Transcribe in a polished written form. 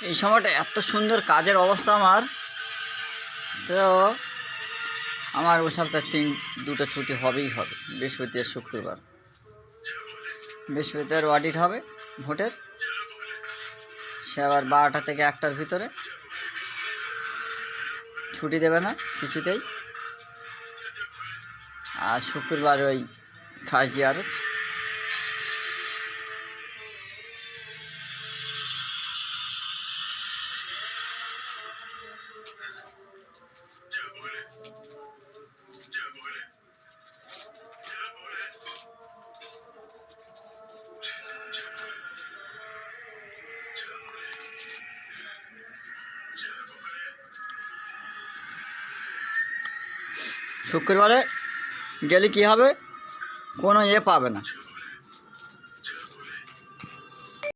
এই সময়টা এত সুন্দর কাজের অবস্থা আমার, তো আমার ওই সপ্তাহে দুটো ছুটি হবেই হবে, বৃহস্পতি আর শুক্রবার। বৃহস্পতিবার অডিট হবে ভোটের, সে আবার 12টা থেকে 1টার ভিতরে ছুটি দেবে না কিছুতেই। আর শুক্রবার ওই খাস জিয়ারত। শুক্রবারে গেলে কী হবে, কোনো পাবে না।